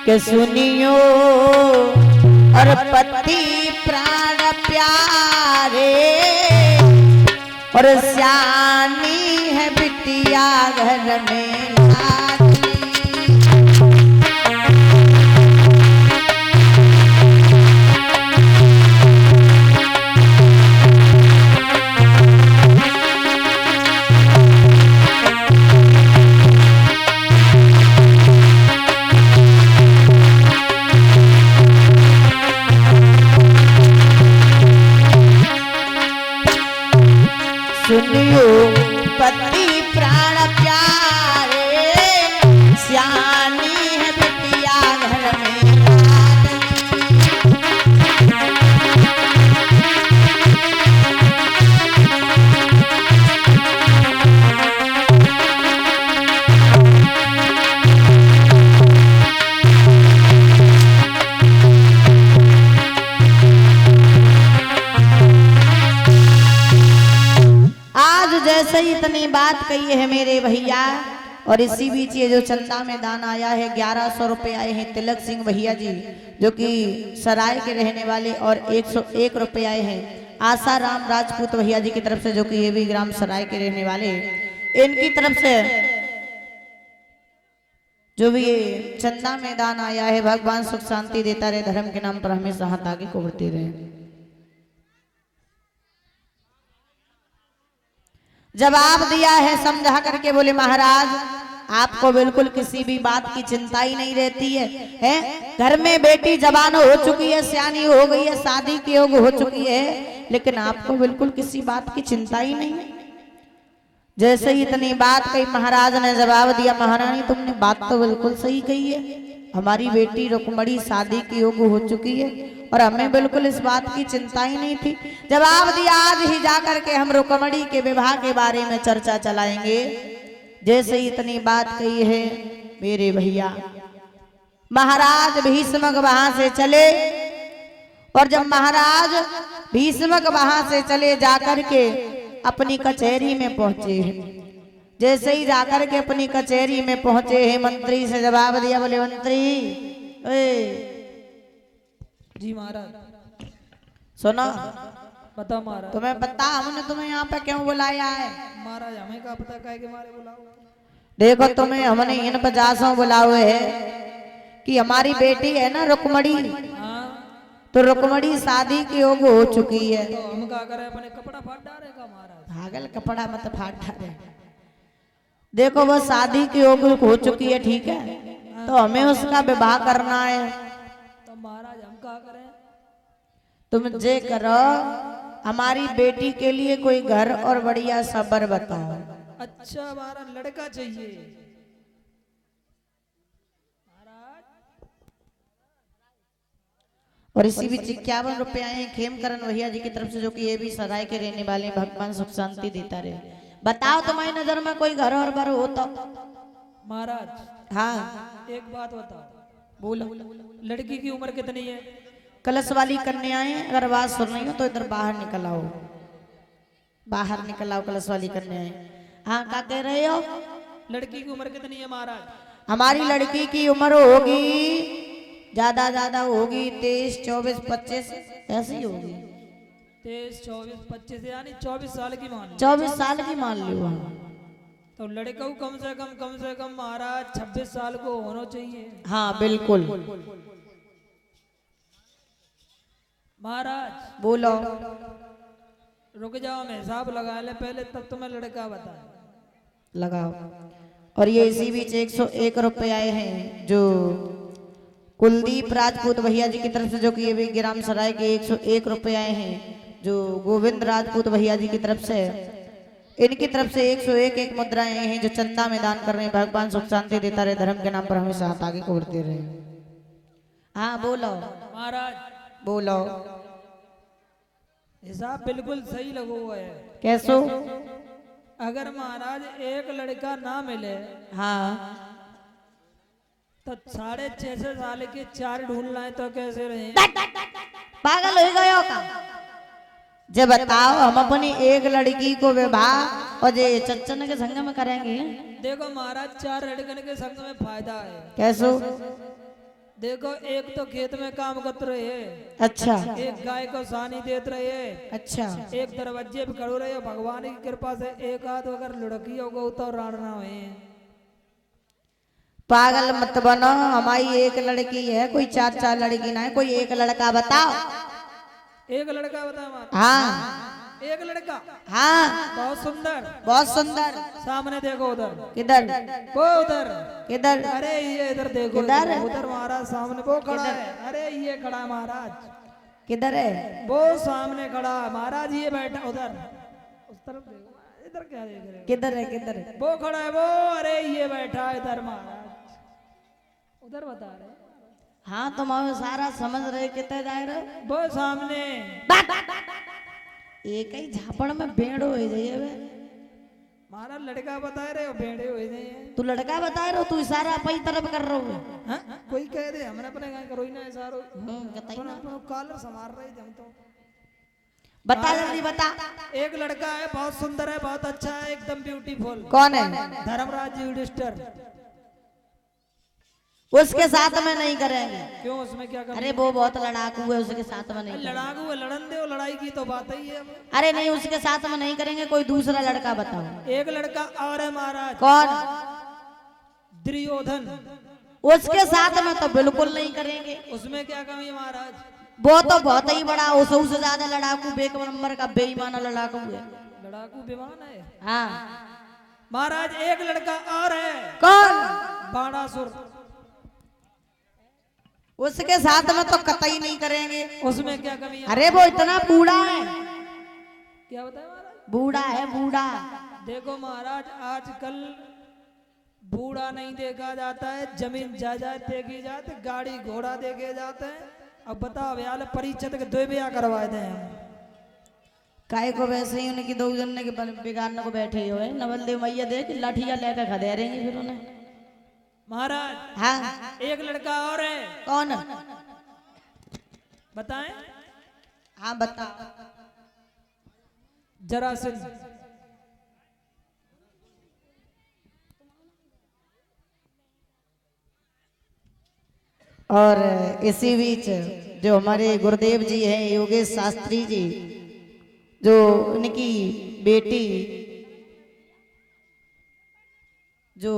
के सुनियो और पति प्राण प्यारे और श्यानी है बिटिया घर में लाडली। सुनियो पति प्राण प्यारे श्यानी है बिटिया घर में जैसे ही इतनी बात कही है मेरे भैया। और इसी बीच ये जो चंदा में दान आया है 1100 रुपए आए हैं तिलक सिंह भैया जी जो कि सराय के रहने वाले, और 101 रुपए आए हैं आशा राम राजपूत भैया जी की तरफ से जो कि ये भी ग्राम सराय के रहने वाले, इनकी तरफ से जो भी ये चंदा में दान आया है। भगवान सुख शांति देता रहे, धर्म के नाम पर हमेशा हाथ आगे को बढ़ते रहे। जवाब दिया है समझा करके, बोले महाराज आपको बिल्कुल किसी भी बात की चिंता ही नहीं रहती है? घर में बेटी जवान हो चुकी है, सियानी हो गई है, शादी की योग हो चुकी है, लेकिन आपको बिल्कुल किसी बात की चिंता ही नहीं। जैसे ही इतनी बात कही महाराज ने जवाब दिया, महारानी तुमने बात तो बिल्कुल सही कही है, हमारी बेटी रुक्मणी शादी की योग हो चुकी है और हमें बिल्कुल इस बात की चिंता ही नहीं थी। जवाब दिया आज ही जाकर के हम रुक्मणी के विवाह के बारे में चर्चा चलाएंगे। जैसे ही इतनी बात कही है मेरे भैया, महाराज भीष्मक वहां से चले, और जब महाराज भीष्मक वहां से चले जाकर के अपनी कचहरी में पहुंचे हैं। जैसे ही जाकर के अपनी कचहरी में पहुंचे हैं, मंत्री से जवाब दिया, बोले मंत्री जी महाराज। सुनो बता महाराज। तुम्हें पता हमने तुम्हें यहाँ पे क्यों बुलाया है? महाराज हमें क्या पता काहे के मारे बुलाओ। देखो तुम्हें हमने इन 50 बुलाए है कि हमारी बेटी है ना रुक्मणी, तो रुक्मणी शादी की योग हो चुकी है। तो हम क्या करें, अपने कपड़ा फाड़ डालेगा महाराज? भागल कपड़ा मत फाड़ डाले। देखो वो शादी की योग हो चुकी है, ठीक है, तो हमें उसका विवाह करना है। तो महाराज हम क्या करें? तुम जे करो, हमारी बेटी के लिए कोई घर और बढ़िया सबर बताओ। अच्छा महाराज लड़का चाहिए महाराज। और इसी बीच 51 रुपए आए हैं खेमकरण भैया जी की तरफ से जो कि ये भी सराय के रहने वाले, भगवान सुख शांति देता रहे। बताओ तुम्हारी नजर में कोई घर और बर हो तो? महाराज हाँ एक बात बताओ। बोलो। लड़की की उम्र कितनी है? कलश वाली कन्याएं, अगर बात सुन रही हो तो इधर बाहर निकल आओ, बाहर निकल आओ कलश वाली कन्याएं। हाँ क्या कह रहे हो? लड़की की उम्र कितनी है महाराज? हमारी लड़की की उम्र होगी ज्यादा होगी 23, 24, 25 ऐसी होगी। 23, 24, 25 यानी 24 साल की मान लो। 24 साल की मान लो। तो लड़का को कम से कम महाराज 26 साल को होना चाहिए। हाँ बिल्कुल महाराज। बोलो। रुक जाओ मैं हिसाब लगा ले पहले, तब तुम्हें लड़का बताए। लगाओ। और ये इसी बीच 101 रुपए आए हैं जो कुलदीप राजपूत भैया जी की तरफ से जो कि ये भी ग्राम सराय के 101 रुपए आए हैं जो गोविंद राजपूत भैया जी की तरफ से, इनकी तरफ से 101 मुद्राएं हैं जो चंदा में दान कर रहे हैं। भगवान सुख शांति देता रहे, धर्म के नाम पर हमेशा हाथ आगे को बढ़ते रहे। हाँ बोलो महाराज। बोलो। हिसाब बिल्कुल सही लगो हुआ है। कैसो? अगर महाराज एक लड़का ना मिले, हाँ, तो 6.5 साल के 4 ढूंढना है तो कैसे रहे? पागल हो गए हो का? जब बताओ हम अपनी एक लड़की को विवाह और जे चच्चन के संग में करेंगे। देखो महाराज 4 लड़कन के संग में फायदा है। कैसो? देखो एक तो खेत में काम करते रहे, अच्छा एक गाय को सानी देते रहे, अच्छा एक दरवाजे पे खड़ो रहे, भगवान की कृपा से एक आध अगर लड़की होगा तो राड़ना हुए। पागल मत बनो, हमारी एक लड़की है, कोई चार चार लड़की ना है, कोई एक लड़का बताओ। एक लड़का बता हमारा। हाँ एक लड़का हाँ बहुत सुंदर। बहुत सुंदर। सामने देखो उधर, किधर वो उधर, किधर अरे ये इधर देखो, किधर? उधर महाराज सामने वो खड़ा है, अरे ये खड़ा है महाराज, किधर है? वो सामने खड़ा है महाराज, ये बैठा उधर, उस तरफ देखो, इधर क्या देख रहे हो? किधर है किधर है? वो खड़ा है वो, अरे ये बैठा है इधर महाराज, उधर बता रहे। हाँ तुम हमें सारा समझ रहे, कितने जा रहे हो? वो सामने। एक ही झापड़ में भेड़ हो जाइए बे। महाराज लड़का बता रहे हो, भेड़े हुए नहीं है। तू लड़का बता रहे हो, तू इशारा अपनी तरफ कर रहे हो। हाँ? कोई कह दे हमने अपने गाय करो ही ना ऐसा रो। बताइए ना। अपना कॉलर संभाल रहे थे हम तो। बता जल्दी बता। एक लड़का है, बहुत सुंदर है, बहुत अच्छा है, एकदम ब्यूटीफुल। कौन है? धर्मराज युधिष्ठिर। उसके साथ में नहीं करेंगे। क्यों, उसमें क्या कर? अरे वो बहुत लड़ाकू है, उसके साथ में नहीं करेंगे। लड़ाकू है, लड़न दे, लड़ाई की तो बात ही है। अरे नहीं, उसके साथ में नहीं करेंगे, कोई दूसरा लड़का बताओ। एक लड़का और है महाराज। कौन? दुर्योधन। उसके साथ में तो बिल्कुल नहीं करेंगे। उसमें क्या कमी है महाराज? वो तो बहुत ही बड़ा, उससे ज्यादा लड़ाकू, बेक नंबर का बेईमाना लड़ाकू है। लड़ाकू विमान है। हाँ महाराज एक लड़का और है। कौन? बाणासुर। उसके साथ में तो कतई नहीं करेंगे। उसमें क्या कमी है? अरे वो इतना बूढ़ा है। क्या बताया महाराज? बूढ़ा है बूढ़ा। देखो महाराज, आजकल बूढ़ा नहीं देखा जाता है, जमीन जायदाद देखी जाती, गाड़ी घोड़ा देखे जाते हैं। अब बताओ यार, परिचय के दो ब्याह करवाए थे हम। काय को वैसे ही उनकी दो जन के बिगाड़ने को बैठे हुए नवल देव मैया देख लाठिया लेकर खदेरेंगे फिर उन्हें। महाराज हाँ एक लड़का और है। कौन? बताएं। हाँ बता। जरासंध। और इसी बीच जो हमारे गुरुदेव जी हैं योगेश शास्त्री जी, जो उनकी बेटी जो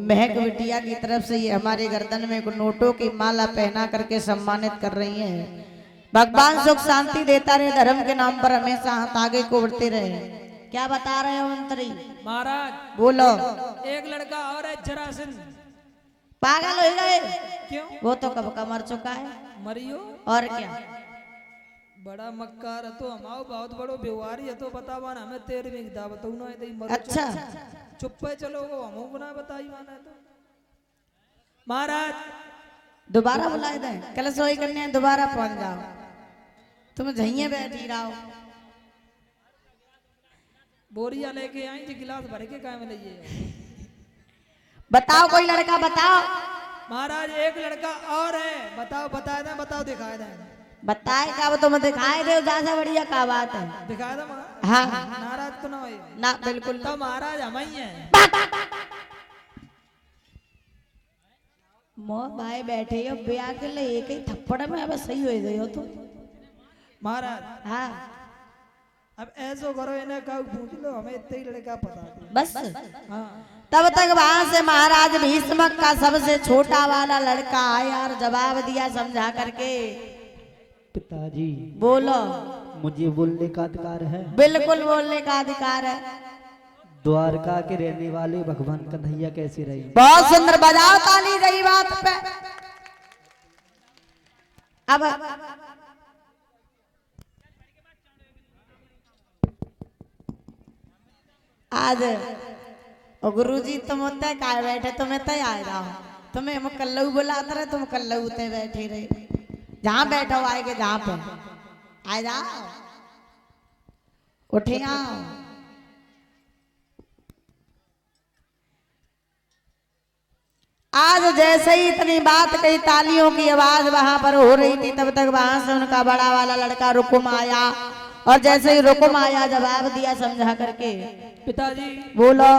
महक बिटिया की तरफ से ये हमारे गर्दन में नोटों की माला पहना करके सम्मानित कर रही हैं। भगवान सुख शांति देता रहे, धर्म के नाम पर हमेशा हाथ आगे को बढ़ते रहे। क्या बता रहे हो मंत्री? महाराज बोलो। एक लड़का और है, जरासंध। पागल हो गए? क्यों? वो तो कब का मर चुका है। मरियो और क्या? बड़ा मक्कार है तो हमाओ, बहुत बड़ो व्यवहारी है तो बतावा ना हमें, तेरे में दा बताऊ ना है। अच्छा चुप पे चलो, वो हम बना बताई माना है तो। महाराज दोबारा बुलाए दें, कल सोई करने दोबारा पहुंच जाओ, तुम झइये बैठी रहो। बोरिया लेके आई थी, गिलास भर के काय में लिए। बताओ कोई लड़का बताओ। महाराज एक लड़का और है, बताओ बताए दें, बताओ दिखाए दें। बताए का तुम दिखाए दे, ज्यादा बढ़िया का बात है। दिखाए दे महाराज। हाँ नाराज तो ना हो ना, बिल्कुल तो महाराज हम ही हैं। मोह भाई बैठे हो ब्याह के लिए एक ही थप्पड़ में अब सही हो गई हो तुम। महाराज हाँ अब ऐसो करो, इन्हें कहा पूछ लो, हमें इतने ही लड़का पता है बस। हाँ। तब तक वहां से महाराज भीष्म का सबसे छोटा वाला लड़का आया और जवाब दिया समझा करके। पिताजी बोलो। मुझे बोलने का अधिकार है? बिल्कुल बोलने का अधिकार है। द्वारका के रहने वाले भगवान कन्हैया कैसे रहे? बहुत सुंदर, बजाओ ताली रही बात पे। अब आज गुरुजी तुम उतने काय बैठे, तुम्हें तय आए जाओ, तुम्हें हम कल्लू बुलाते रहे, तुम कल्लू उतने बैठे रहे। जहां बैठो आएगे, जहां पे आ जाओ, उठे आओ। आज जैसे ही इतनी बात कही, तालियों की आवाज वहां पर हो रही थी, तब तक वहां से उनका बड़ा वाला लड़का रुकुम आया और जैसे ही रुकुम आया जवाब दिया समझा करके। पिताजी बोलो।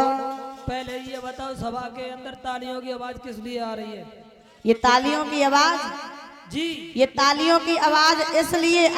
पहले ये बताओ, सभा के अंदर तालियों की आवाज किस लिए आ रही है? ये तालियों की आवाज, जी ये तालियों की आवाज इसलिए